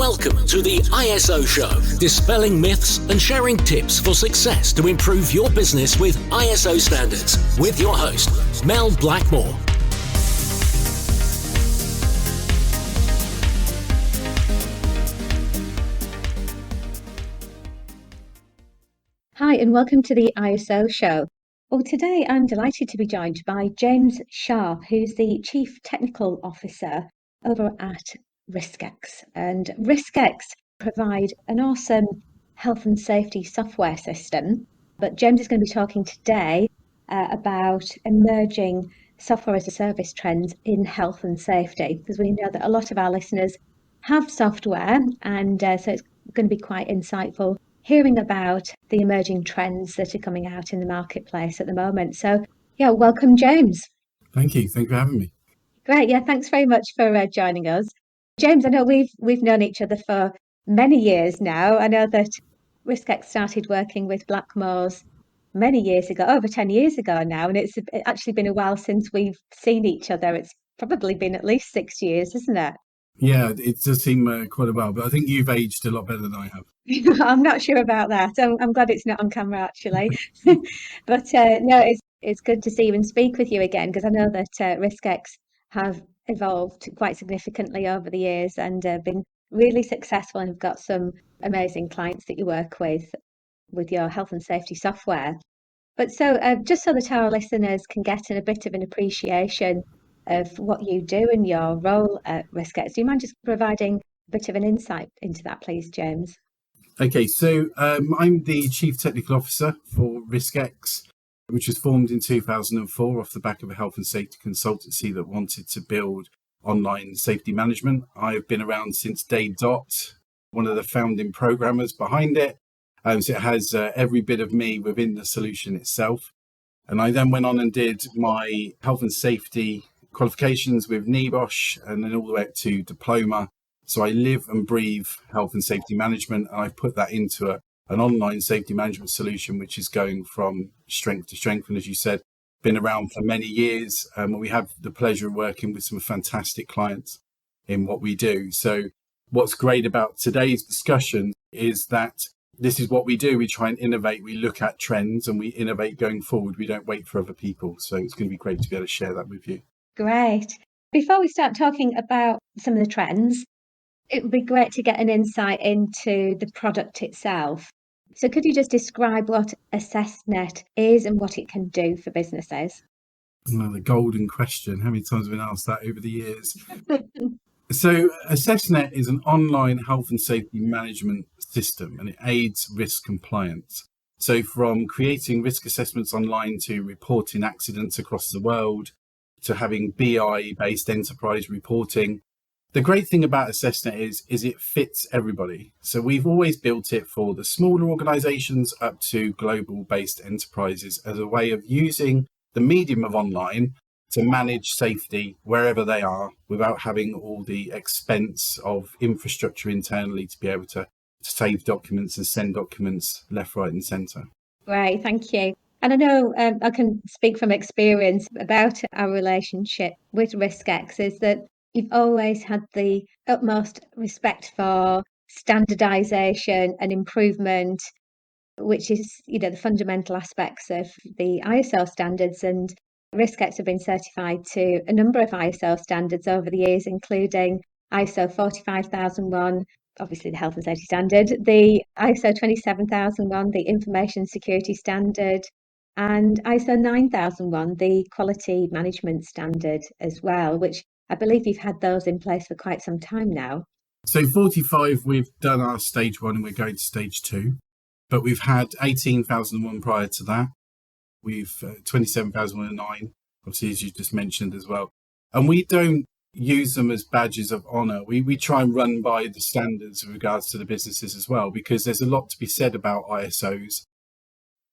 Welcome to the ISO Show, dispelling myths and sharing tips for success to improve your business with ISO standards, with your host, Mel Blackmore. Hi, and welcome to the ISO Show. Well, today I'm delighted to be joined by James Sharp, who's the Chief Technical Officer over at Riskex. And Riskex provide an awesome health and safety software system. But James is going to be talking today about emerging software as a service trends in health and safety, because we know that a lot of our listeners have software, and so it's going to be quite insightful hearing about the emerging trends that are coming out in the marketplace at the moment. So, yeah, welcome, James. Thank you. Thank you for having me. Great. Yeah, thanks very much for joining us. James, I know we've known each other for many years now. I know that Riskex started working with Blackmores many years ago, over 10 years ago now, and it's actually been a while since we've seen each other. It's probably been at least 6 years, isn't it? Yeah, it does seem quite a while, but I think you've aged a lot better than I have. I'm not sure about that. I'm glad it's not on camera, actually. But no, it's good to see you and speak with you again, because I know that Riskex have evolved quite significantly over the years and been really successful, and have got some amazing clients that you work with your health and safety software. But so just so that our listeners can get a bit of an appreciation of what you do and your role at Riskex, do you mind just providing a bit of an insight into that, please, James? Okay, so I'm the Chief Technical Officer for Riskex, which was formed in 2004 off the back of a health and safety consultancy that wanted to build online safety management. I've been around since day dot, one of the founding programmers behind it. So it has every bit of me within the solution itself. And I then went on and did my health and safety qualifications with NEBOSH, and then all the way up to diploma. So I live and breathe health and safety management, and I've put that into an online safety management solution, which is going from strength to strength. And as you said, been around for many years. We have the pleasure of working with some fantastic clients in what we do. So what's great about today's discussion is that this is what we do. We try and innovate. We look at trends and we innovate going forward. We don't wait for other people. So it's going to be great to be able to share that with you. Great. Before we start talking about some of the trends, it would be great to get an insight into the product itself. So could you just describe what AssessNet is and what it can do for businesses? Well, the golden question. How many times have I been asked that over the years? So AssessNet is an online health and safety management system, and it aids risk compliance. So from creating risk assessments online to reporting accidents across the world to having BI-based enterprise reporting. The great thing about AssessNet is it fits everybody. So we've always built it for the smaller organizations up to global-based enterprises as a way of using the medium of online to manage safety wherever they are without having all the expense of infrastructure internally to be able to save documents and send documents left, right and centre. Great, thank you. And I know I can speak from experience about our relationship with Riskex is that you've always had the utmost respect for standardization and improvement, which is, the fundamental aspects of the ISO standards. And Riskex have been certified to a number of ISO standards over the years, including ISO 45001, obviously the health and safety standard, the ISO 27001, the information security standard, and ISO 9001, the quality management standard as well, which I believe you've had those in place for quite some time now. So 45, we've done our stage 1 and we're going to stage 2, but we've had 18,001 prior to that. We've 27,009, obviously, as you just mentioned as well. And we don't use them as badges of honor. We try and run by the standards with regards to the businesses as well, because there's a lot to be said about ISOs,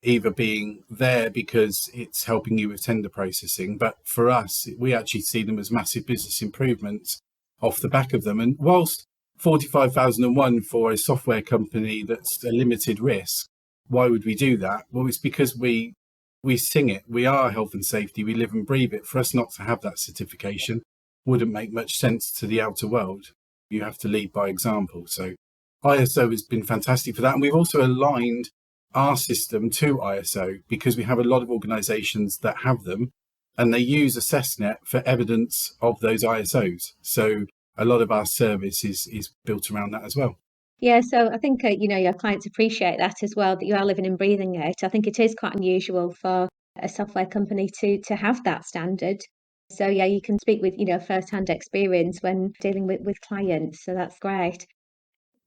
either being there because it's helping you with tender processing. But for us, we actually see them as massive business improvements off the back of them. And whilst 45,001 for a software company that's a limited risk, why would we do that? Well, it's because we sing it. We are health and safety. We live and breathe it. For us not to have that certification wouldn't make much sense to the outer world. You have to lead by example. So ISO has been fantastic for that. And we've also aligned our system to ISO because we have a lot of organizations that have them and they use AssessNet for evidence of those ISOs. So a lot of our service is built around that as well. Yeah, so I think your clients appreciate that as well, that you are living and breathing it. I think it is quite unusual for a software company to have that standard. So yeah, you can speak with first-hand experience when dealing with clients. So that's great.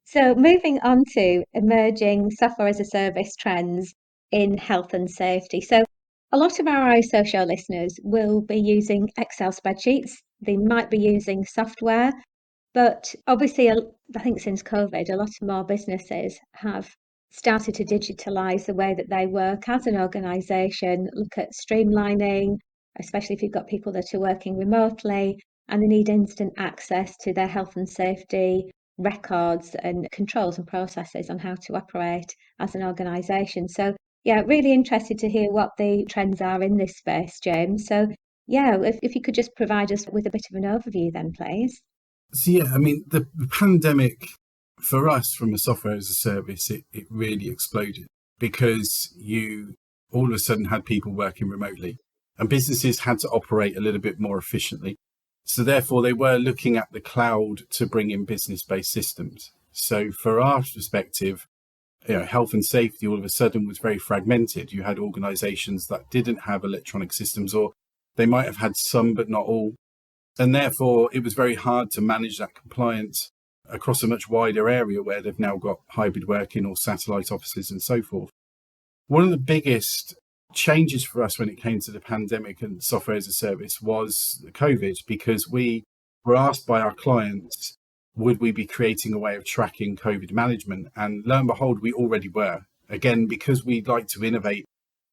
So moving on to emerging software as a service trends in health and safety. So a lot of our ISO show listeners will be using Excel spreadsheets. They might be using software, but obviously, I think since COVID, a lot more businesses have started to digitalize the way that they work as an organization, look at streamlining, especially if you've got people that are working remotely and they need instant access to their health and safety records and controls and processes on how to operate as an organization. So, yeah, really interested to hear what the trends are in this space, James. So, yeah, if you could just provide us with a bit of an overview then, please. So yeah, I mean, the pandemic for us from a software as a service, it really exploded because you all of a sudden had people working remotely and businesses had to operate a little bit more efficiently. So therefore they were looking at the cloud to bring in business-based systems. So for our perspective, health and safety all of a sudden was very fragmented. You had organizations that didn't have electronic systems, or they might have had some, but not all. And therefore, it was very hard to manage that compliance across a much wider area where they've now got hybrid working or satellite offices and so forth. One of the biggest changes for us when it came to the pandemic and software as a service was COVID, because we were asked by our clients, would we be creating a way of tracking COVID management? And lo and behold, we already were. Again, because we like to innovate,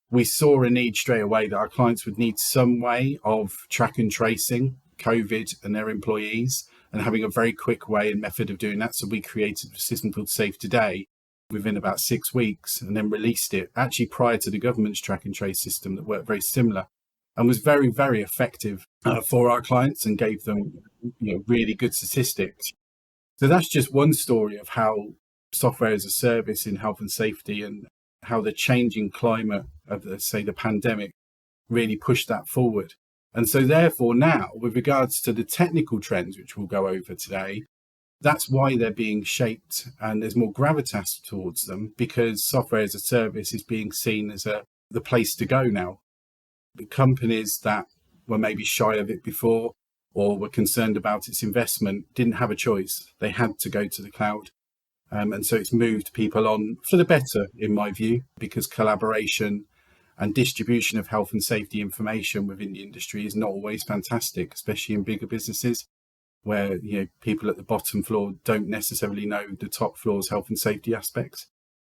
we saw a need straight away that our clients would need some way of track and tracing COVID and their employees and having a very quick way and method of doing that. So we created a system called Safe Today within about 6 weeks and then released it actually prior to the government's track and trace system that worked very similar and was very, very effective for our clients and gave them really good statistics. So that's just one story of how software as a service in health and safety and how the changing climate of, the pandemic really pushed that forward. And so therefore now, with regards to the technical trends, which we'll go over today, that's why they're being shaped and there's more gravitas towards them, because software as a service is being seen as the place to go now. The companies that were maybe shy of it before or were concerned about its investment didn't have a choice. They had to go to the cloud. And so it's moved people on for the better, in my view, because collaboration and distribution of health and safety information within the industry is not always fantastic, especially in bigger businesses where people at the bottom floor don't necessarily know the top floor's health and safety aspects.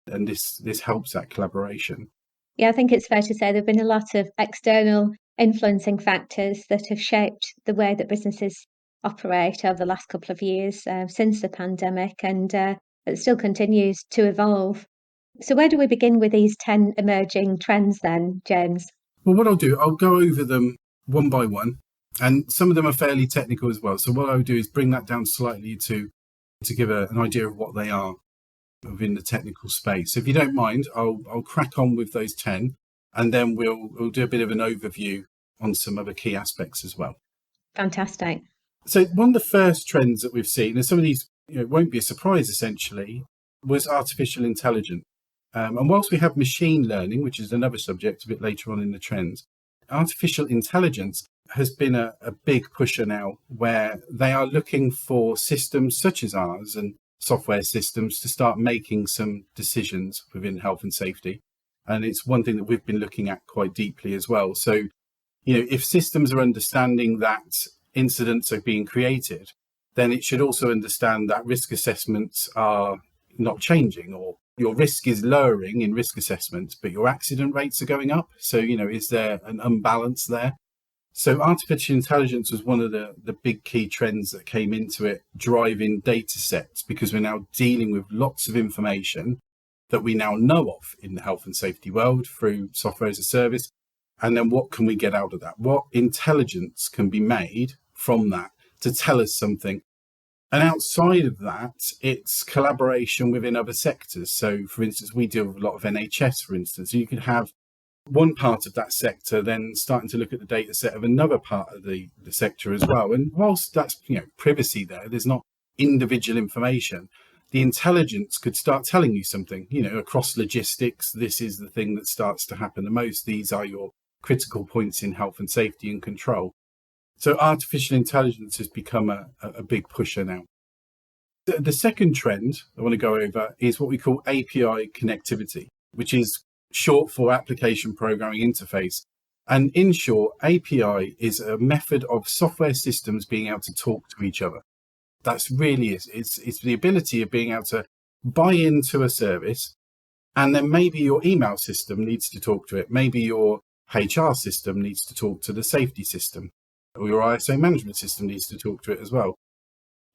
And this helps that collaboration. Yeah, I think it's fair to say there have been a lot of external influencing factors that have shaped the way that businesses operate over the last couple of years since the pandemic, and it still continues to evolve. So where do we begin with these 10 emerging trends then, James? Well, what I'll go over them one by one, and some of them are fairly technical as well. So what I'll do is bring that down slightly to give an idea of what they are within the technical space. So if you don't mind, I'll crack on with those 10, and then we'll do a bit of an overview on some other key aspects as well. Fantastic. So one of the first trends that we've seen, and some of these won't be a surprise essentially, was artificial intelligence. And whilst we have machine learning, which is another subject a bit later on in the trends, artificial intelligence has been a big pusher now, where they are looking for systems such as ours and software systems to start making some decisions within health and safety. And it's one thing that we've been looking at quite deeply as well. So, if systems are understanding that incidents are being created, then it should also understand that risk assessments are not changing, or your risk is lowering in risk assessments, but your accident rates are going up. So, is there an unbalance there? So artificial intelligence was one of the big key trends that came into it, driving data sets, because we're now dealing with lots of information that we now know of in the health and safety world through software as a service. And then what can we get out of that? What intelligence can be made from that to tell us something? And outside of that, it's collaboration within other sectors. So, for instance, we deal with a lot of NHS, for instance. So you could have one part of that sector then starting to look at the data set of another part of the sector as well. And whilst that's, privacy there's not individual information. The intelligence could start telling you something, across logistics. This is the thing that starts to happen the most. These are your critical points in health and safety and control. So artificial intelligence has become a big pusher now. The second trend I want to go over is what we call API connectivity, which is short for application programming interface. And in short, API is a method of software systems being able to talk to each other. That's really it. It's the ability of being able to buy into a service, and then maybe your email system needs to talk to it. Maybe your HR system needs to talk to the safety system, or your ISO management system needs to talk to it as well.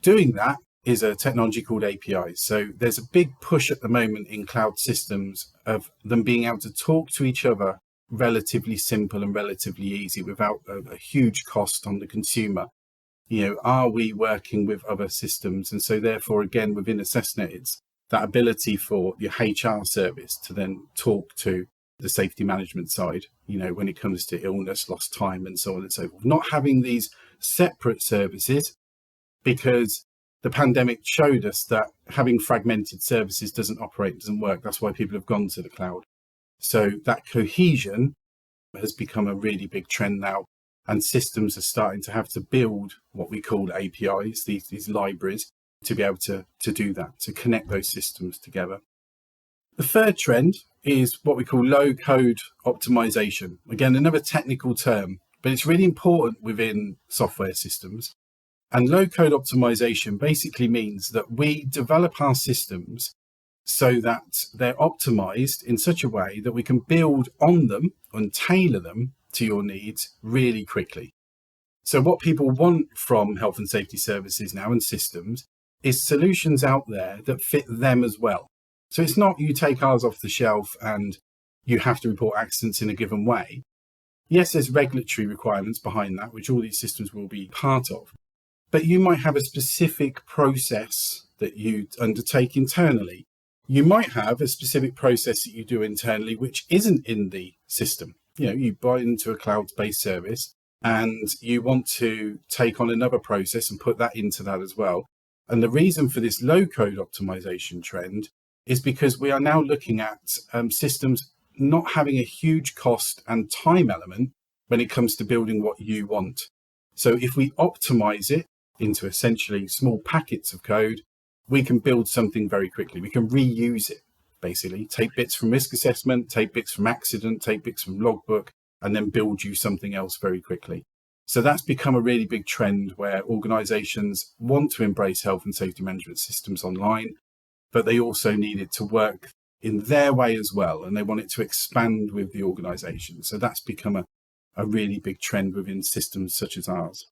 Doing that is a technology called APIs. So there's a big push at the moment in cloud systems of them being able to talk to each other relatively simple and relatively easy without a huge cost on the consumer. Are we working with other systems? And so therefore, again, within AssessNet, it's that ability for your HR service to then talk to the safety management side, when it comes to illness, lost time, and so on and so forth. Not having these separate services, because the pandemic showed us that having fragmented services doesn't work. That's why people have gone to the cloud. So that cohesion has become a really big trend now. And systems are starting to have to build what we call APIs, these libraries, to be able to do that, to connect those systems together. The third trend is what we call low-code optimization. Again, another technical term, but it's really important within software systems. And low-code optimization basically means that we develop our systems so that they're optimized in such a way that we can build on them and tailor them to your needs really quickly. So what people want from health and safety services now and systems is solutions out there that fit them as well. So it's not you take ours off the shelf and you have to report accidents in a given way. Yes, there's regulatory requirements behind that, which all these systems will be part of. But you might have a specific process that you undertake internally. You might have a specific process that you do internally, which isn't in the system. You buy into a cloud-based service and you want to take on another process and put that into that as well. And the reason for this low-code optimization trend is because we are now looking at systems not having a huge cost and time element when it comes to building what you want. So if we optimize it into essentially small packets of code, we can build something very quickly. We can reuse it, basically. Take bits from risk assessment, take bits from accident, take bits from logbook, and then build you something else very quickly. So that's become a really big trend where organizations want to embrace health and safety management systems online, but they also need it to work in their way as well, and they want it to expand with the organization. So that's become a really big trend within systems such as ours.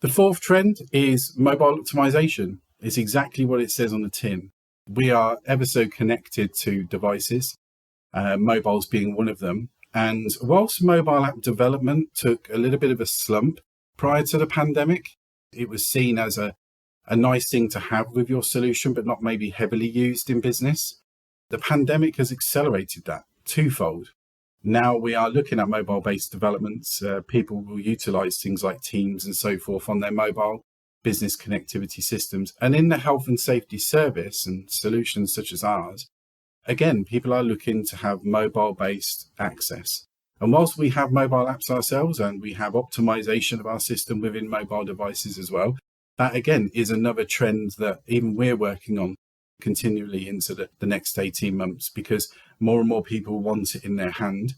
The fourth trend is mobile optimization. It's exactly what it says on the tin. We are ever so connected to devices, mobiles being one of them. And whilst mobile app development took a little bit of a slump prior to the pandemic, it was seen as a nice thing to have with your solution, but not maybe heavily used in business. The pandemic has accelerated that twofold. Now we are looking at mobile-based developments. People will utilize things like Teams and so forth on their mobile business connectivity systems. And in the health and safety service and solutions such as ours, again, people are looking to have mobile-based access. And whilst we have mobile apps ourselves and we have optimization of our system within mobile devices as well, that again is another trend that even we're working on continually into the next 18 months, because more and more people want it in their hand.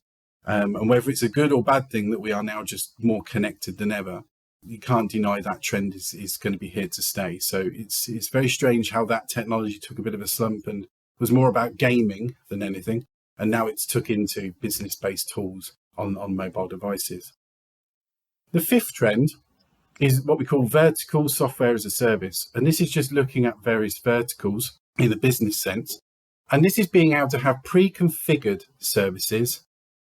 And whether it's a good or bad thing that we are now just more connected than ever, you can't deny that trend is going to be here to stay. So it's very strange how that technology took a bit of a slump and was more about gaming than anything. And now it's took into business-based tools on mobile devices. The fifth trend is what we call vertical software as a service. And this is just looking at various verticals in the business sense. And this is being able to have pre-configured services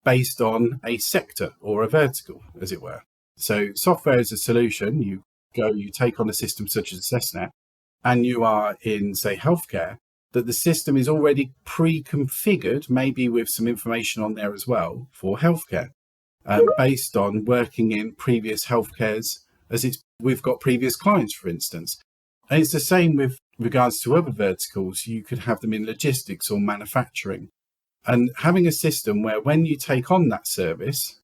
based on a sector or a vertical, as it were. So software as a solution, you you take on a system such as SESnet, and you are in, say, healthcare, that the system is already pre-configured, maybe with some information on there as well for healthcare, based on working in previous healthcares, we've got previous clients, for instance. And it's the same with regards to other verticals. You could have them in logistics or manufacturing. And having a system where when you take on that service,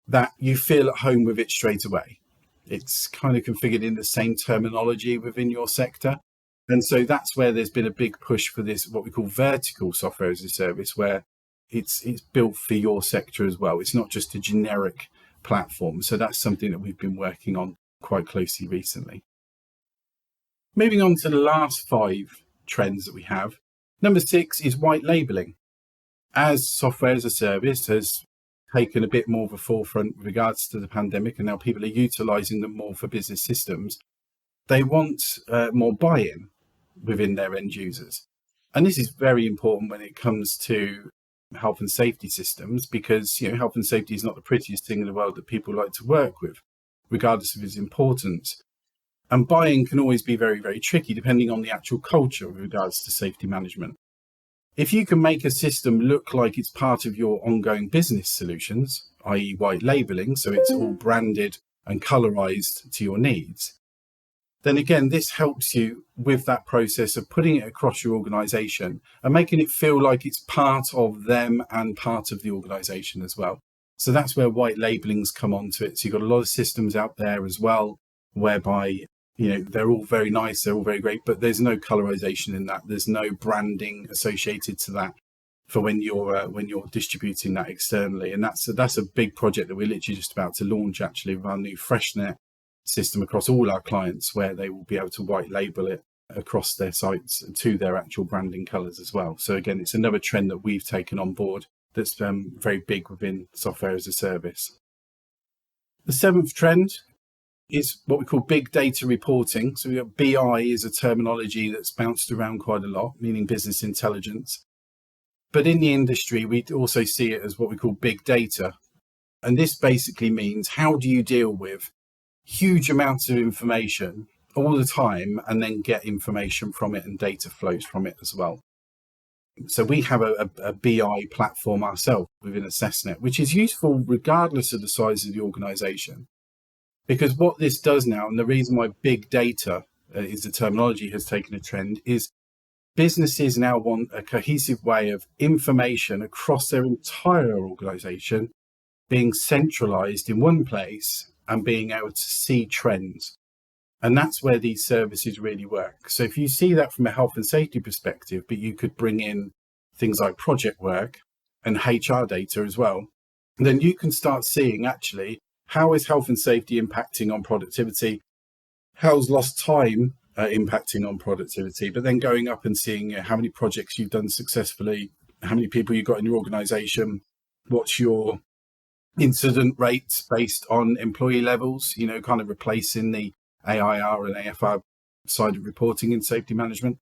that you feel at home with it straight away. It's kind of configured in the same terminology within your sector. And so that's where there's been a big push for this, what we call vertical software as a service, where it's built for your sector as well. It's not just a generic platform. So that's something that we've been working on quite closely recently. Moving on to the last 5 trends that we have. Number 6 is white labeling. As software as a service has taken a bit more of a forefront with regards to the pandemic, and now people are utilizing them more for business systems, they want more buy-in within their end users. And this is very important when it comes to health and safety systems, because health and safety is not the prettiest thing in the world that people like to work with, regardless of its importance. And buy-in can always be very, very tricky depending on the actual culture with regards to safety management. If you can make a system look like it's part of your ongoing business solutions, i.e. white labeling, so it's all branded and colorized to your needs, then again, this helps you with that process of putting it across your organization and making it feel like it's part of them and part of the organization as well. So that's where white labelings come onto it. So you've got a lot of systems out there as well, whereby they're all very nice, they're all very great, but there's no colorization in that. There's no branding associated to that for when you're distributing that externally. And that's a big project that we're literally just about to launch, actually, with our new FreshNet system across all our clients, where they will be able to white label it across their sites to their actual branding colors as well. So again, it's another trend that we've taken on board that's very big within software as a service. The 7th trend is what we call big data reporting. So we got BI is a terminology that's bounced around quite a lot, meaning business intelligence. But in the industry, we also see it as what we call big data. And this basically means, how do you deal with huge amounts of information all the time and then get information from it and data flows from it as well? So we have a BI platform ourselves within SESnet, which is useful regardless of the size of the organization. Because what this does now, and the reason why big data is the terminology has taken a trend, is businesses now want a cohesive way of information across their entire organization being centralized in one place and being able to see trends. And that's where these services really work. So if you see that from a health and safety perspective, but you could bring in things like project work and HR data as well, then you can start seeing actually, how is health and safety impacting on productivity? How's lost time impacting on productivity? But then going up and seeing how many projects you've done successfully, how many people you've got in your organization, what's your incident rates based on employee levels, kind of replacing the AIR and AFR side of reporting in safety management.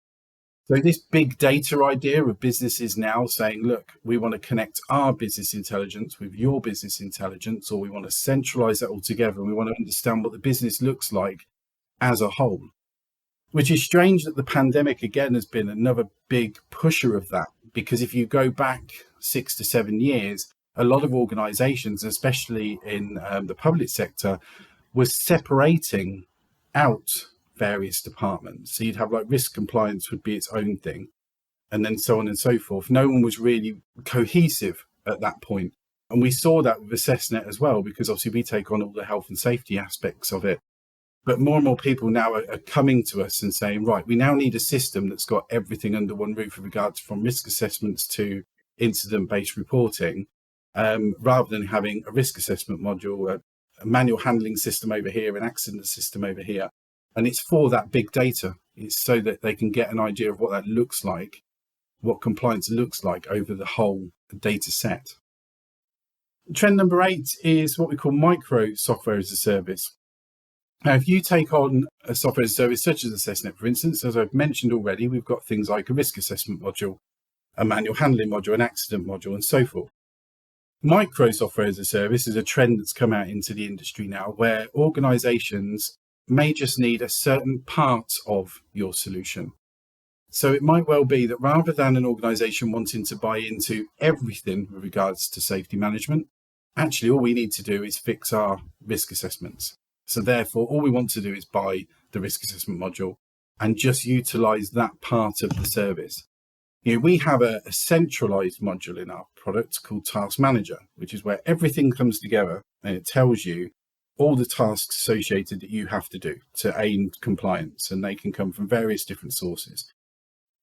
So this big data idea of businesses now saying, look, we want to connect our business intelligence with your business intelligence, or we want to centralize that all together, and we want to understand what the business looks like as a whole, which is strange that the pandemic, again, has been another big pusher of that. Because if you go back 6 to 7 years, a lot of organizations, especially in the public sector, were separating out various departments. So you'd have like risk compliance would be its own thing, and then so on and so forth. No one was really cohesive at that point. And we saw that with SESnet as well, because obviously we take on all the health and safety aspects of it. But more and more people now are coming to us and saying, right, we now need a system that's got everything under one roof with regards from risk assessments to incident-based reporting, rather than having a risk assessment module, a manual handling system over here, an accident system over here. And it's for that big data. It's so that they can get an idea of what that looks like, what compliance looks like over the whole data set. Trend number 8 is what we call micro software as a service. Now, if you take on a software as a service such as SESnet, for instance, as I've mentioned already, we've got things like a risk assessment module, a manual handling module, an accident module, and so forth. Micro software as a service is a trend that's come out into the industry now, where organizations may just need a certain part of your solution. So it might well be that rather than an organization wanting to buy into everything with regards to safety management, actually all we need to do is fix our risk assessments. So therefore, all we want to do is buy the risk assessment module and just utilize that part of the service. We have a centralized module in our product called Task Manager, which is where everything comes together and it tells you all the tasks associated that you have to do to aim compliance, and they can come from various different sources.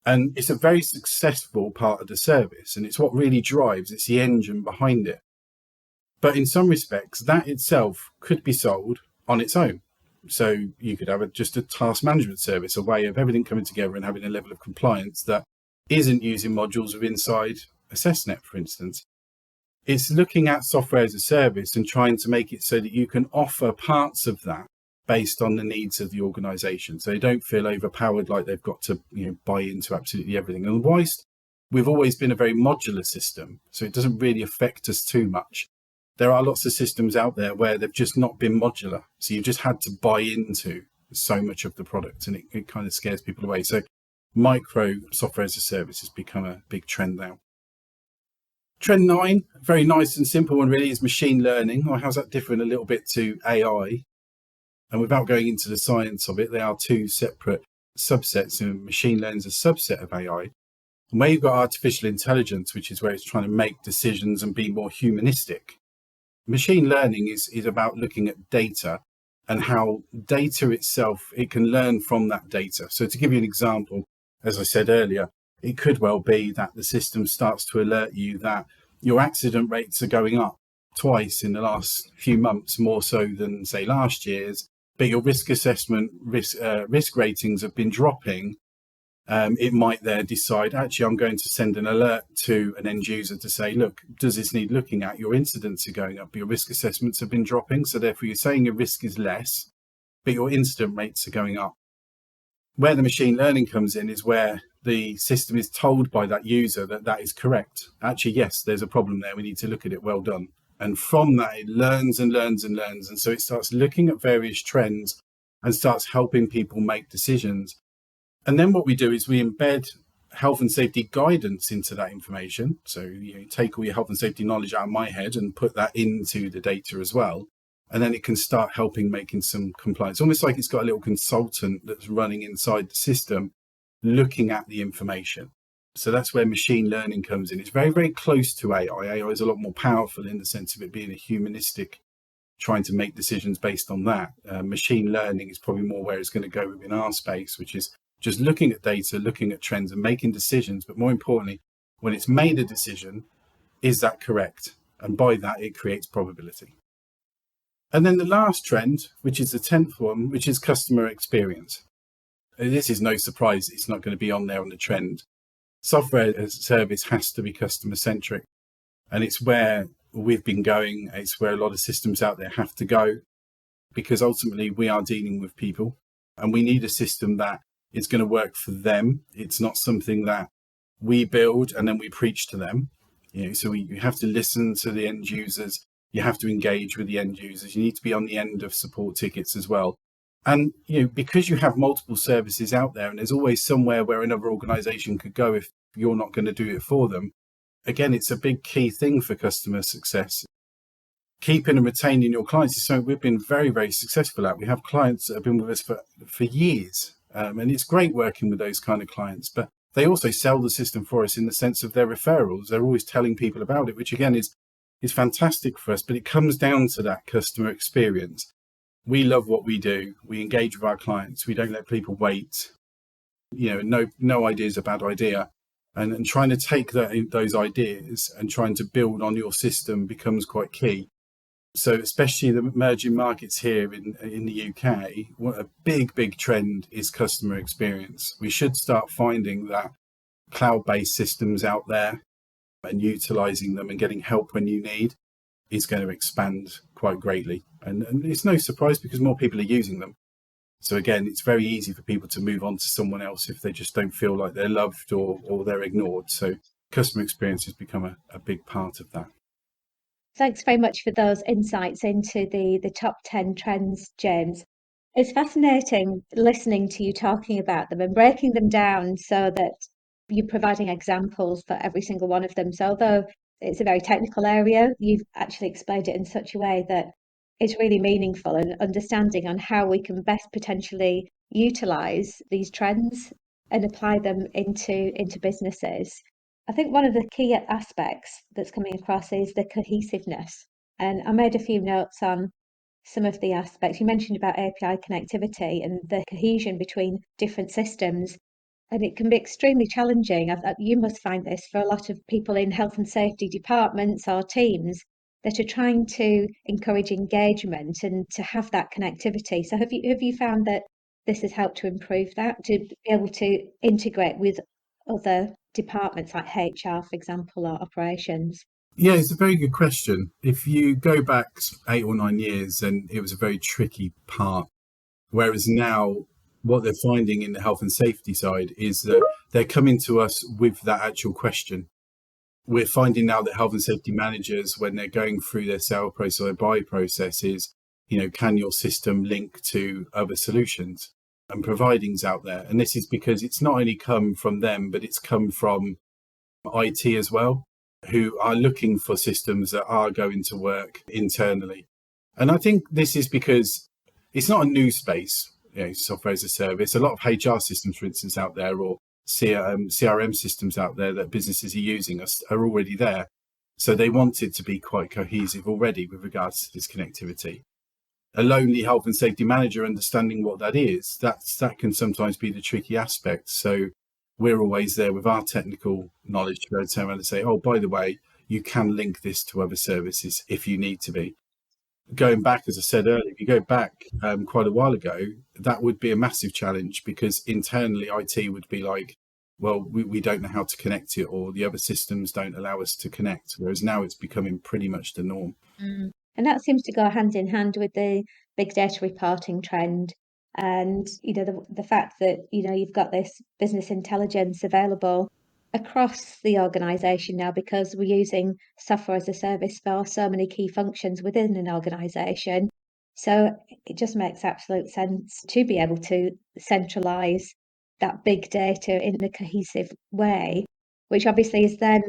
And it's a very successful part of the service, and it's what really drives, it's the engine behind it. But in some respects, that itself could be sold on its own. So you could have just a task management service, a way of everything coming together and having a level of compliance that isn't using modules of inside AssessNet, for instance. It's looking at software as a service and trying to make it so that you can offer parts of that based on the needs of the organization. So they don't feel overpowered like they've got to buy into absolutely everything. And whilst we've always been a very modular system, so it doesn't really affect us too much, there are lots of systems out there where they've just not been modular. So you've just had to buy into so much of the product, and it kind of scares people away. So micro software as a service has become a big trend now. Trend 9, very nice and simple one really, is machine learning. Or how's that different a little bit to AI? And without going into the science of it, they are two separate subsets, and machine learning is a subset of AI. And where you've got artificial intelligence, which is where it's trying to make decisions and be more humanistic, machine learning is about looking at data and how data itself, it can learn from that data. So to give you an example, as I said earlier, it could well be that the system starts to alert you that your accident rates are going up twice in the last few months, more so than, say, last year's, but your risk assessment, risk ratings have been dropping. It might there decide, actually, I'm going to send an alert to an end user to say, look, does this need looking at? Your incidents are going up, your risk assessments have been dropping. So therefore you're saying your risk is less, but your incident rates are going up. Where the machine learning comes in is where the system is told by that user that that is correct. Actually, yes, there's a problem there. We need to look at it. Well done. And from that, it learns and learns and learns. And so it starts looking at various trends and starts helping people make decisions. And then what we do is we embed health and safety guidance into that information. So you take all your health and safety knowledge out of my head and put that into the data as well. And then it can start helping making some compliance. Almost like it's got a little consultant that's running inside the system, looking at the information. So that's where machine learning comes in. It's very, very close to AI. AI is a lot more powerful in the sense of it being a humanistic, trying to make decisions based on that. Machine learning is probably more where it's going to go within our space, which is just looking at data, looking at trends and making decisions. But more importantly, when it's made a decision, is that correct? And by that, it creates probability. And then the last trend, which is the 10th one, which is customer experience. And this is no surprise. It's not going to be on there on the trend. Software as a service has to be customer centric. And it's where we've been going. It's where a lot of systems out there have to go, because ultimately we are dealing with people and we need a system that is going to work for them. It's not something that we build and then we preach to them. So you have to listen to the end users. You have to engage with the end users. You need to be on the end of support tickets as well. And because you have multiple services out there, and there's always somewhere where another organization could go if you're not going to do it for them. Again, it's a big key thing for customer success. Keeping and retaining your clients is something we've been very, very successful at. We have clients that have been with us for years. And it's great working with those kind of clients, but they also sell the system for us in the sense of their referrals. They're always telling people about it, which again is fantastic for us, but it comes down to that customer experience. We love what we do. We engage with our clients. We don't let people wait. No idea is a bad idea. And trying to take those ideas and trying to build on your system becomes quite key. So especially the emerging markets here in the UK, what a big trend is customer experience. We should start finding that cloud-based systems out there and utilizing them and getting help when you need is going to expand quite greatly. And it's no surprise because more people are using them. So again, it's very easy for people to move on to someone else if they just don't feel like they're loved or they're ignored. So customer experience has become a big part of that. Thanks very much for those insights into the top 10 trends, James. It's fascinating listening to you talking about them and breaking them down so that you're providing examples for every single one of them. So, although it's a very technical area, you've actually explained it in such a way that it's really meaningful and understanding on how we can best potentially utilize these trends and apply them into businesses. I think one of the key aspects that's coming across is the cohesiveness. And I made a few notes on some of the aspects. You mentioned about API connectivity and the cohesion between different systems, and it can be extremely challenging. You must find this for a lot of people in health and safety departments or teams that are trying to encourage engagement and to have that connectivity. So have you found that this has helped to improve that, to be able to integrate with other departments like HR, for example, or operations? Yeah, it's a very good question. If you go back 8 or 9 years, then it was a very tricky part. Whereas now, what they're finding in the health and safety side is that they're coming to us with that actual question. We're finding now that health and safety managers, when they're going through their sale process or their buy processes, can your system link to other solutions and providings out there? And this is because it's not only come from them, but it's come from IT as well, who are looking for systems that are going to work internally. And I think this is because it's not a new space, software as a service. A lot of HR systems, for instance, out there, or CRM systems out there that businesses are using are already there. So they want it to be quite cohesive already with regards to this connectivity. A lonely health and safety manager understanding what that is, that can sometimes be the tricky aspect. So we're always there with our technical knowledge to turn around and say, oh, by the way, you can link this to other services if you need to be. Going back, as I said earlier, if you go back quite a while ago, that would be a massive challenge because internally IT would be like, well, we don't know how to connect it, or the other systems don't allow us to connect. Whereas now it's becoming pretty much the norm. Mm. And that seems to go hand in hand with the big data reporting trend. And, the fact that, you've got this business intelligence available across the organization now because we're using software as a service for so many key functions within an organization. So it just makes absolute sense to be able to centralize that big data in a cohesive way, which obviously is then,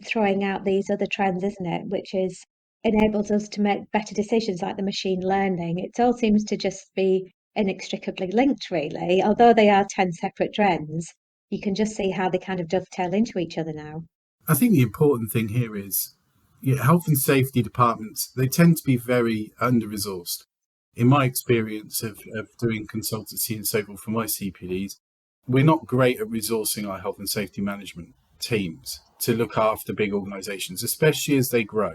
throwing out these other trends, isn't it? Which is enables us to make better decisions like the machine learning. It all seems to just be inextricably linked, really. Although they are 10 separate trends, you can just see how they kind of dovetail into each other now. I think the important thing here is health and safety departments, they tend to be very under-resourced. In my experience of doing consultancy and so forth for my CPDs, we're not great at resourcing our health and safety management teams to look after big organisations, especially as they grow.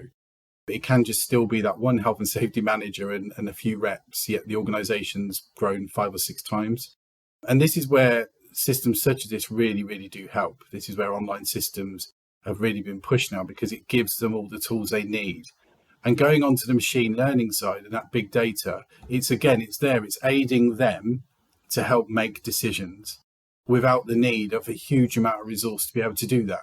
It can just still be that one health and safety manager and a few reps, yet the organisation's grown 5 or 6 times. And this is where systems such as this really, really do help. This is where online systems have really been pushed now because it gives them all the tools they need. And going on to the machine learning side and that big data, it's there, it's aiding them to help make decisions without the need of a huge amount of resource to be able to do that.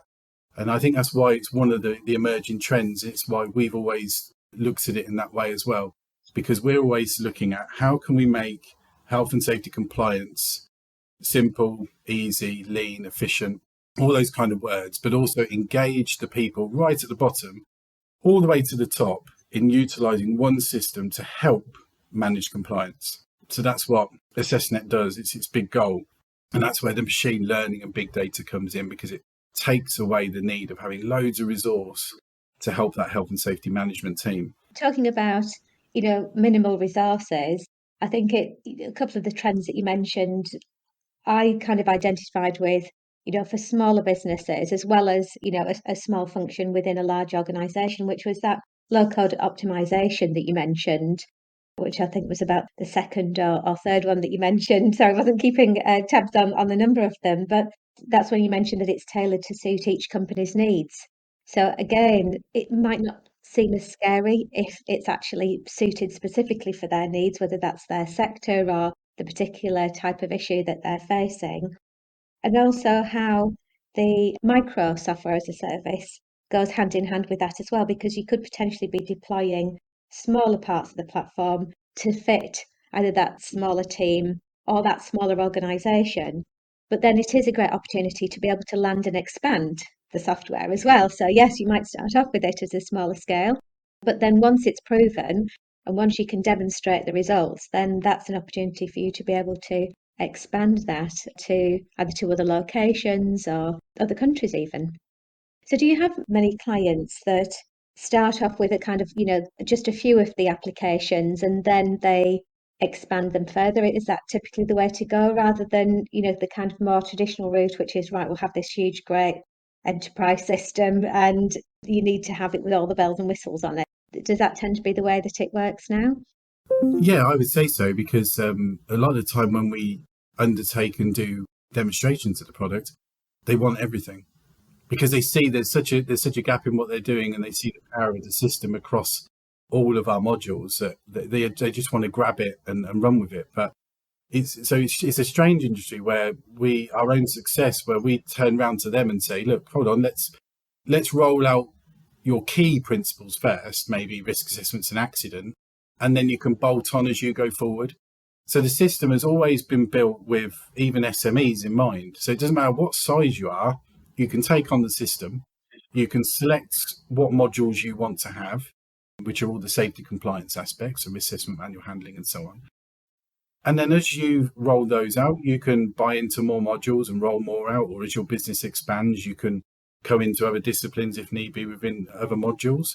And I think that's why it's one of the emerging trends. It's why we've always looked at it in that way as well, because we're always looking at how can we make health and safety compliance simple, easy, lean, efficient, all those kind of words, but also engage the people right at the bottom all the way to the top in utilising one system to help manage compliance. So that's what AssessNet does. It's its big goal. And that's where the machine learning and big data comes in, because it takes away the need of having loads of resource to help that health and safety management team. Talking about, minimal resources, I think a couple of the trends that you mentioned, I kind of identified with, for smaller businesses, as well as, a small function within a large organization, which was that low code optimization that you mentioned, which I think was about the second or third one that you mentioned. So I wasn't keeping tabs on the number of them, but that's when you mentioned that it's tailored to suit each company's needs. So again, it might not seem as scary if it's actually suited specifically for their needs, whether that's their sector or the particular type of issue that they're facing. And also how the micro software as a service goes hand in hand with that as well, because you could potentially be deploying smaller parts of the platform to fit either that smaller team or that smaller organisation. But then it is a great opportunity to be able to land and expand the software as well. So yes, you might start off with it as a smaller scale, but then once it's proven and once you can demonstrate the results, then that's an opportunity for you to be able to expand that to either to other locations or other countries even. So do you have many clients that start off with a kind of, just a few of the applications and then they expand them further? Is that typically the way to go rather than, the kind of more traditional route, which is, right, we'll have this huge, great enterprise system and you need to have it with all the bells and whistles on it? Does that tend to be the way that it works now? Yeah, I would say so, because a lot of the time when we undertake and do demonstrations of the product, they want everything, because they see there's such a gap in what they're doing, and they see the power of the system across all of our modules that they just want to grab it and run with it. But it's a strange industry where our own success, where we turn around to them and say, look, hold on, let's roll out your key principles first, maybe risk assessments and accident, and then you can bolt on as you go forward. So the system has always been built with even SMEs in mind. So it doesn't matter what size you are, you can take on the system, you can select what modules you want to have, which are all the safety compliance aspects, risk assessment, manual handling, and so on. And then as you roll those out, you can buy into more modules and roll more out, or as your business expands, you can go into other disciplines if need be within other modules.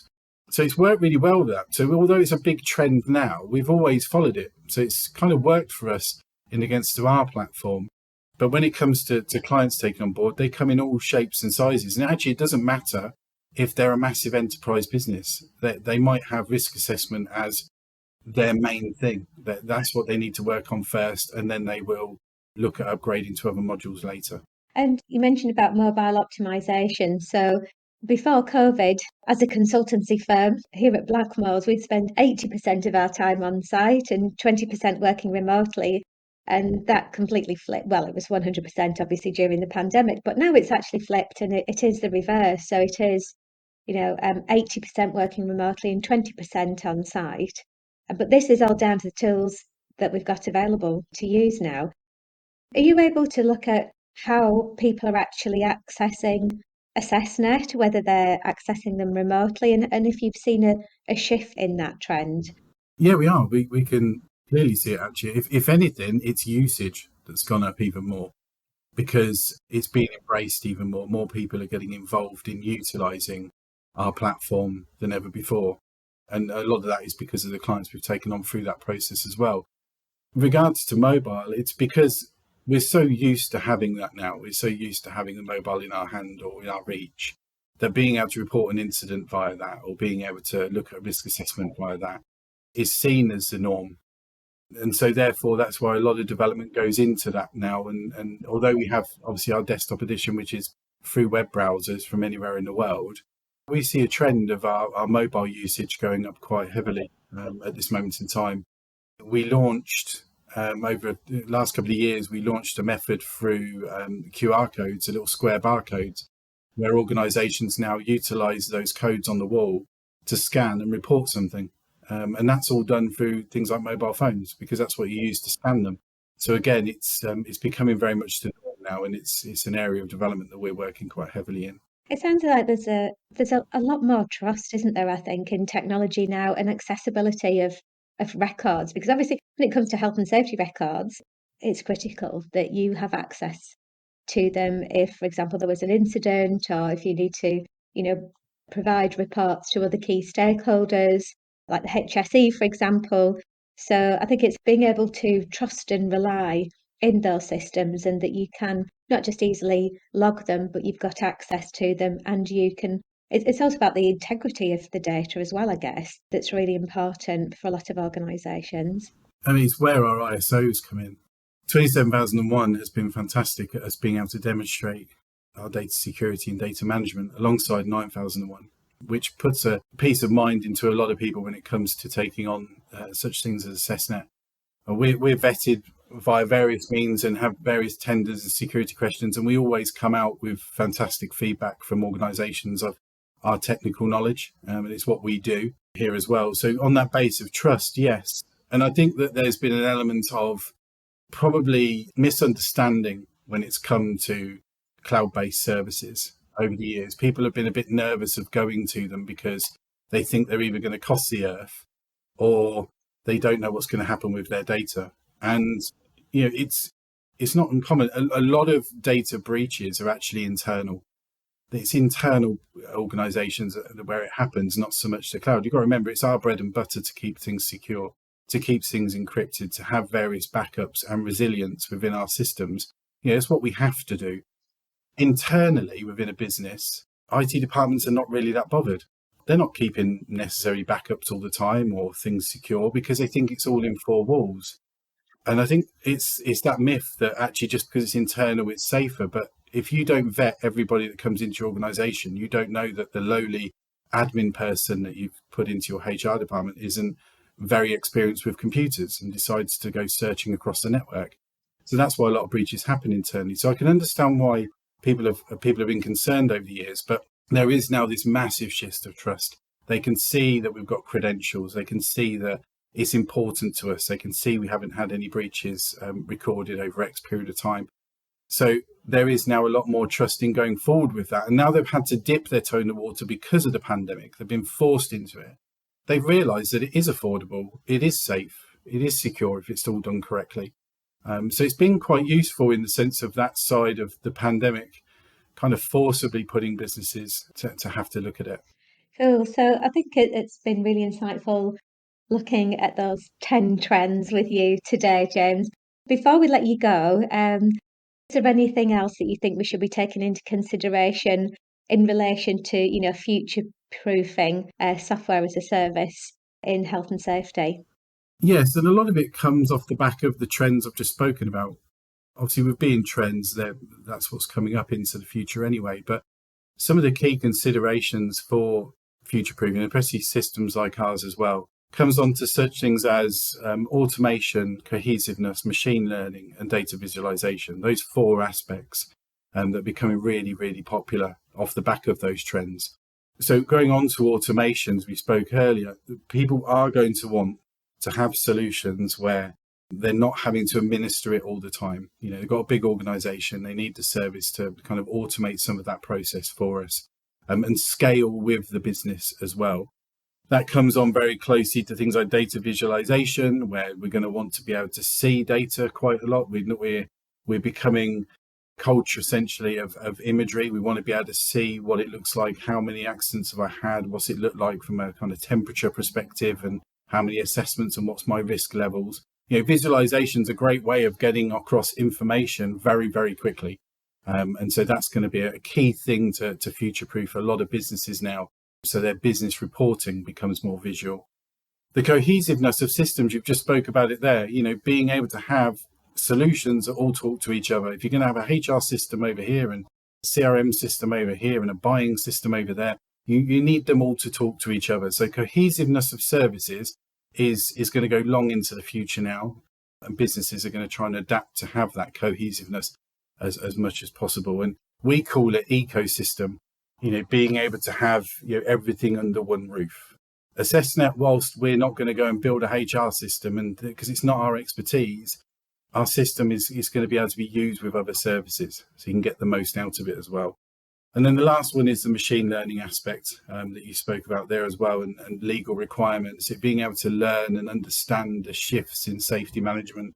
So it's worked really well with that. So although it's a big trend now, we've always followed it. So it's kind of worked for us in against to our platform. But when it comes to clients taken on board, they come in all shapes and sizes. And actually, it doesn't matter if they're a massive enterprise business. They might have risk assessment as their main thing. That's what they need to work on first, and then they will look at upgrading to other modules later. And you mentioned about mobile optimization. So before COVID, as a consultancy firm here at Blackmores, we'd spend 80% of our time on site and 20% working remotely. And that completely flipped. Well, it was 100% obviously during the pandemic, but now it's actually flipped and it is the reverse. So it is, 80% working remotely and 20% on site. But this is all down to the tools that we've got available to use now. Are you able to look at how people are actually accessing AssessNet, whether they're accessing them remotely, and if you've seen a shift in that trend? Yeah, we are. We can clearly see it, actually. If anything, it's usage that's gone up even more, because it's being embraced even more. More people are getting involved in utilising our platform than ever before. And a lot of that is because of the clients we've taken on through that process as well. In regards to mobile, it's because we're so used to having that now. We're so used to having the mobile in our hand or in our reach, that being able to report an incident via that, or being able to look at risk assessment via that, is seen as the norm. And so therefore, that's why a lot of development goes into that now. And although we have obviously our desktop edition, which is through web browsers from anywhere in the world, we see a trend of our mobile usage going up quite heavily at this moment in time. We launched, over the last couple of years, we launched a method through QR codes, a little square barcodes, where organisations now utilise those codes on the wall to scan and report something. And that's all done through things like mobile phones, because that's what you use to scan them. So again, it's becoming very much the norm now, and it's an area of development that we're working quite heavily in. It sounds like there's a lot more trust, isn't there, I think, in technology now, and accessibility of records, because obviously when it comes to health and safety records, it's critical that you have access to them if, for example, there was an incident, or if you need to, provide reports to other key stakeholders, like the HSE, for example. So I think it's being able to trust and rely in those systems, and that you can not just easily log them, but you've got access to them, and you can. It's also about the integrity of the data as well, I guess, that's really important for a lot of organisations. I mean, it's where our ISOs come in. 27001 has been fantastic at us being able to demonstrate our data security and data management alongside 9001, which puts a peace of mind into a lot of people when it comes to taking on such things as AssessNet. We're vetted via various means and have various tenders and security questions, and we always come out with fantastic feedback from organisations of our technical knowledge, and it's what we do here as well. So on that base of trust, yes, And I think that there's been an element of probably misunderstanding when it's come to cloud-based services over the years. People have been a bit nervous of going to them because they think they're either going to cost the earth or they don't know what's going to happen with their data. And it's not uncommon. A lot of data breaches are actually internal. It's internal organizations where it happens, not so much the cloud. You've got to remember, it's our bread and butter to keep things secure, to keep things encrypted, to have various backups and resilience within our systems. It's what we have to do. Internally within a business, IT departments are not really that bothered. They're not keeping necessary backups all the time or things secure because they think it's all in four walls. And I think it's that myth that actually just because it's internal, it's safer. But if you don't vet everybody that comes into your organization, you don't know that the lowly admin person that you've put into your HR department isn't very experienced with computers and decides to go searching across the network. So that's why a lot of breaches happen internally. So I can understand why people have been concerned over the years, but there is now this massive shift of trust. They can see that we've got credentials. They can see that it's important to us. They can see we haven't had any breaches recorded over X period of time. So there is now a lot more trust in going forward with that. And now they've had to dip their toe in the water because of the pandemic. They've been forced into it. They've realised that it is affordable, it is safe, it is secure if it's all done correctly. So it's been quite useful in the sense of that side of the pandemic, kind of forcibly putting businesses to have to look at it. Cool. So I think it's been really insightful looking at those 10 trends with you today, James. Before we let you go, is there anything else that you think we should be taking into consideration in relation to, future-proofing software as a service in health and safety? Yes, and a lot of it comes off the back of the trends I've just spoken about. Obviously, with being trends, that's what's coming up into the future anyway. But some of the key considerations for future-proofing, especially systems like ours as well, comes on to such things as automation, cohesiveness, machine learning, and data visualization. Those four aspects that are becoming really, really popular off the back of those trends. So going on to automations, we spoke earlier, people are going to want to have solutions where they're not having to administer it all the time. They've got a big organization. They need the service to kind of automate some of that process for us and scale with the business as well. That comes on very closely to things like data visualization, where we're going to want to be able to see data quite a lot. We're becoming culture essentially of imagery. We want to be able to see what it looks like, how many accidents have I had, what's it look like from a kind of temperature perspective, and how many assessments and what's my risk levels. Visualization is a great way of getting across information very, very quickly. And so that's going to be a key thing to future-proof a lot of businesses now. So their business reporting becomes more visual. The cohesiveness of systems, you've just spoke about it there, being able to have solutions that all talk to each other. If you're going to have a HR system over here and a CRM system over here and a buying system over there, you need them all to talk to each other. So cohesiveness of services is going to go long into the future now. And businesses are going to try and adapt to have that cohesiveness as much as possible. And we call it ecosystem, being able to have everything under one roof. AssessNet, whilst we're not going to go and build a HR system, and because it's not our expertise, our system is going to be able to be used with other services, so you can get the most out of it as well. And then the last one is the machine learning aspect that you spoke about there as well, and legal requirements, it being able to learn and understand the shifts in safety management,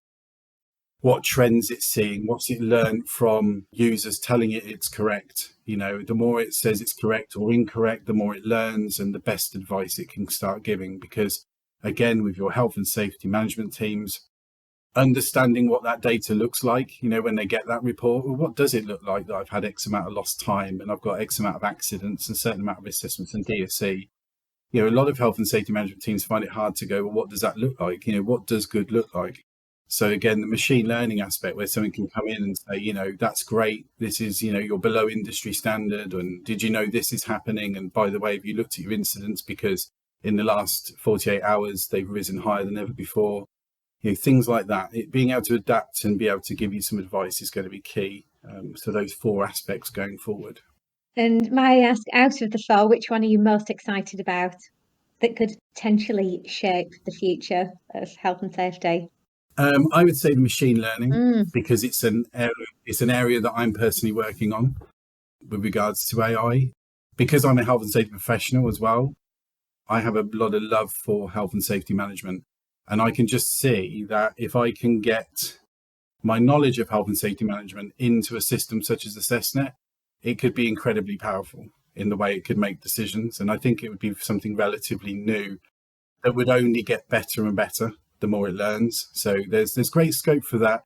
what trends it's seeing, what's it learned from users telling it it's correct. The more it says it's correct or incorrect, the more it learns and the best advice it can start giving. Because again, with your health and safety management teams, understanding what that data looks like, when they get that report, well, what does it look like that I've had X amount of lost time and I've got X amount of accidents and a certain amount of assessments and DSC. A lot of health and safety management teams find it hard to go, well, what does that look like? What does good look like? So again, the machine learning aspect where someone can come in and say, that's great. This is, you're below industry standard. And did you know this is happening? And by the way, have you looked at your incidents? Because in the last 48 hours, they've risen higher than ever before. Things like that. Being able to adapt and be able to give you some advice is going to be key. So those four aspects going forward. And may I ask, out of the four, which one are you most excited about? that could potentially shape the future of health and safety? I would say machine learning, because it's an area that I'm personally working on with regards to AI. Because I'm a health and safety professional as well, I have a lot of love for health and safety management. And I can just see that if I can get my knowledge of health and safety management into a system such as the SESnet, it could be incredibly powerful in the way it could make decisions. And I think it would be something relatively new that would only get better and better the more it learns. So there's great scope for that.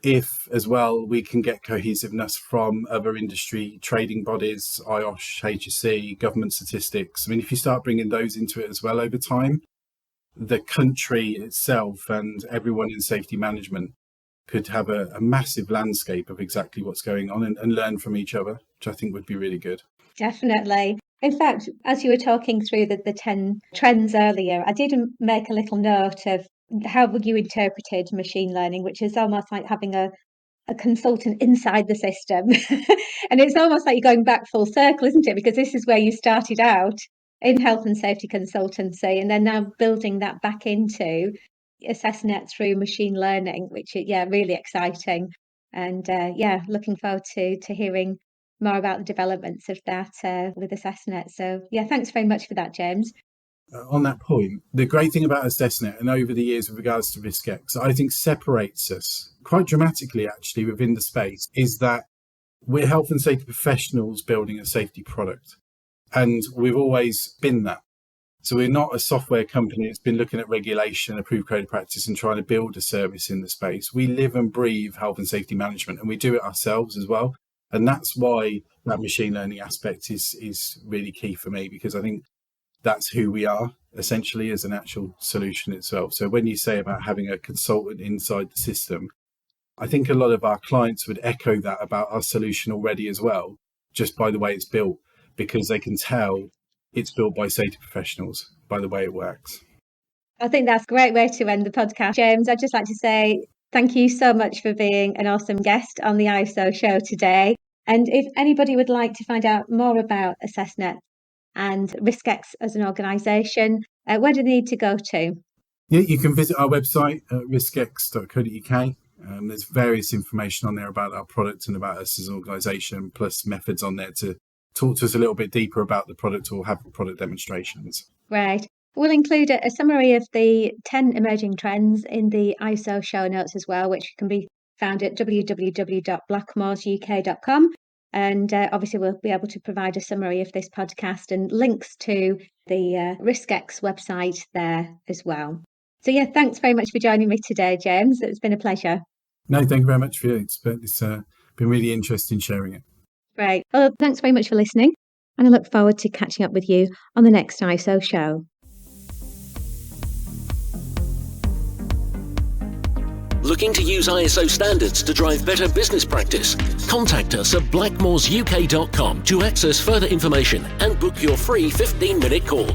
If as well we can get cohesiveness from other industry trading bodies, IOSH, HSE, government statistics. I mean, if you start bringing those into it as well over time, the country itself and everyone in safety management could have a massive landscape of exactly what's going on and learn from each other, which I think would be really good. Definitely. In fact, as you were talking through the 10 trends earlier, I did make a little note of how you interpreted machine learning, which is almost like having a consultant inside the system. And it's almost like you're going back full circle, isn't it? Because this is where you started out in health and safety consultancy, and then now building that back into SESnet through machine learning, which is, really exciting. And looking forward to hearing more about the developments of that with SESnet. So thanks very much for that, James. On that point, the great thing about SESnet and over the years with regards to Riskex, I think separates us quite dramatically actually within the space, is that we're health and safety professionals building a safety product. And we've always been that. So we're not a software company that's been looking at regulation, approved code of practice and trying to build a service in the space. We live and breathe health and safety management, and we do it ourselves as well. And that's why that machine learning aspect is really key for me, because I think that's who we are essentially as an actual solution itself. So when you say about having a consultant inside the system, I think a lot of our clients would echo that about our solution already as well, just by the way it's built, because they can tell it's built by safety professionals by the way it works. I think that's a great way to end the podcast. James, I'd just like to say thank you so much for being an awesome guest on the ISO show today. And if anybody would like to find out more about SESnet and Riskex as an organisation, where do they need to go to? Yeah, you can visit our website at riskex.co.uk. There's various information on there about our product and about us as an organisation, plus methods on there to talk to us a little bit deeper about the product or have product demonstrations. Right. We'll include a summary of the 10 emerging trends in the ISO show notes as well, which can be found at www.blackmoresuk.com. And obviously, we'll be able to provide a summary of this podcast and links to the Riskex website there as well. So, thanks very much for joining me today, James. It's been a pleasure. No, thank you very much for it. It's been really interesting sharing it. Great. Well, thanks very much for listening. And I look forward to catching up with you on the next ISO show. Looking to use ISO standards to drive better business practice? Contact us at blackmoresuk.com to access further information and book your free 15-minute call.